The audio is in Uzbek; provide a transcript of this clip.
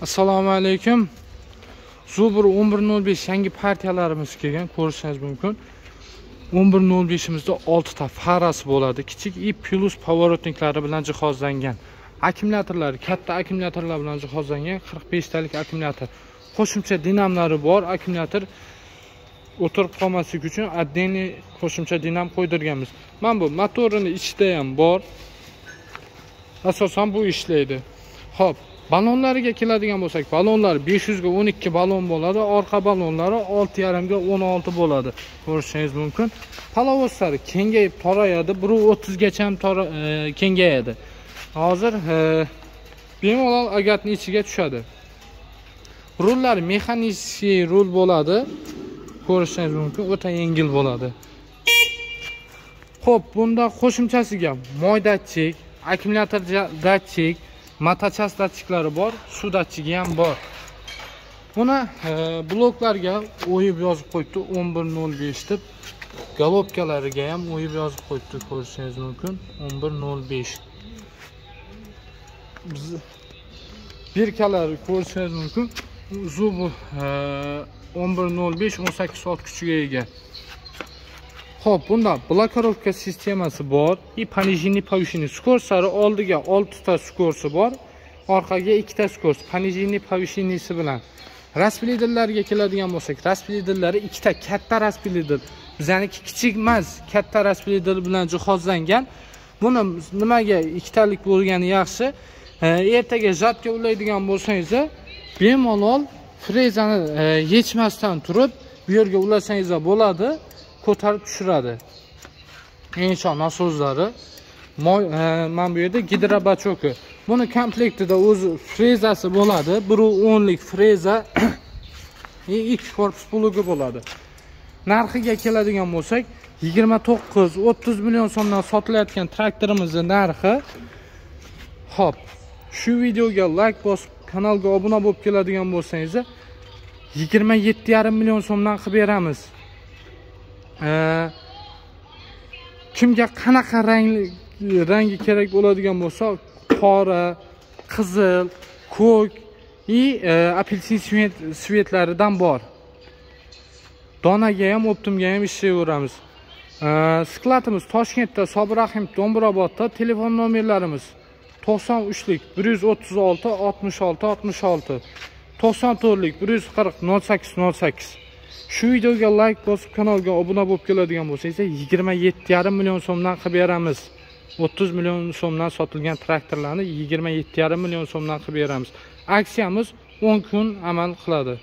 Assalomu alaykum. Zubur 1105 yangi partiyalarimiz kelgan, ko'rishingiz mumkin. 1105imizda 6 ta farasi bo'ladi. Kichik I+ pavorotniklari bilan jihozlangan. Akkumulyatorlari katta akkumulyatorlar bilan jihozlangan 45 talik akkumulyator. Qo'shimcha dinamlari bor. Akkumulyator o'tirib qolmasligi uchun отдельный qo'shimcha dinam qo'ydirganmiz. Mana bu motorini ichida ham bor. Asosan bu ishlaydi. Xo'p, balonlariga keladigan bo'lsak, balonlar 500 ga 12 balon bo'ladi, orqa balonlari 6,5 ga 16 bo'ladi. Ko'rishingiz mumkin. Palovozlari kengayib torayadi, 1.30 gacha ham kengayadi. Hozir bemalol agatning ichiga tushadi. Rullar mexanik rul bo'ladi. Ko'rishingiz mumkin, o'ta yengil bo'ladi. Xo'p, bunda qo'shimchasiga moy datchik, akkumulyator datchik, matachas datchiklari bor, suv datchigi ham bor. Buni bloklarga o'yib yozib qo'yibdi 1105 deb. Galopkalariga ham o'yib yozib qo'yibdi, ko'rishingiz mumkin 1105. Biz birkalari ko'rishingiz mumkin. Zubur 1105 18 soat kuchiga ega. Xo'p, bunda blokirovka sistemasi bor. Понижение повышение. Skorsari oldiga 6 ta skorsi bor, orqaga 2 ta skors. Понижение повышениесі bilan. Raspiliderlarga keladigan bo'lsak, raspiliderlari 2 ta katta raspilider. Bizaniki kichik emas, katta raspilider bilan jihozlangan. Buni nimaga 2 talik bo'lgani yaxshi? Ertaga жатga ulaydigan bo'lsangiz, bemalol frezani yechmasdan turib, bu yerga ulasangiz bo'ladi. Ko'tarib tushiradi. Insho nasozlari. Mana bu yerda gidrobachoki. Buni komplektida o'zi frezasi bo'ladi. 1.10 lik freza. Ikki korpus plugi bo'ladi. Narxiga keladigan bo'lsak, 29-30 million so'mdan sotilayotgan traktorimizning narxi. Xo'p, shu videoga like bosib, kanalga obuna bo'lib keladigan bo'lsangiz, 27,5 million so'mdan qilib beramiz. Kimga qanaqa rangi kerak bo'ladigan bo'lsa, qora, qizil, ko'k apelsin svetlaridan bor. Donaga ham, optimga ham ishlayveramiz. Skladimiz Toshkentda, Sobir Rahimov Do'mbrobodda. Telefon nomerlarimiz 93lik 136 66 66, 94lik 140 08 08. Shu videoga like bosib, kanalga obuna bo'lib keladigan bo'lsangiz, 27,5 million so'mdan qilib beramiz. 30 million so'mdan sotilgan traktorlarni 27,5 million so'mdan qilib beramiz. Aksiyamiz 10 kun amal qiladi.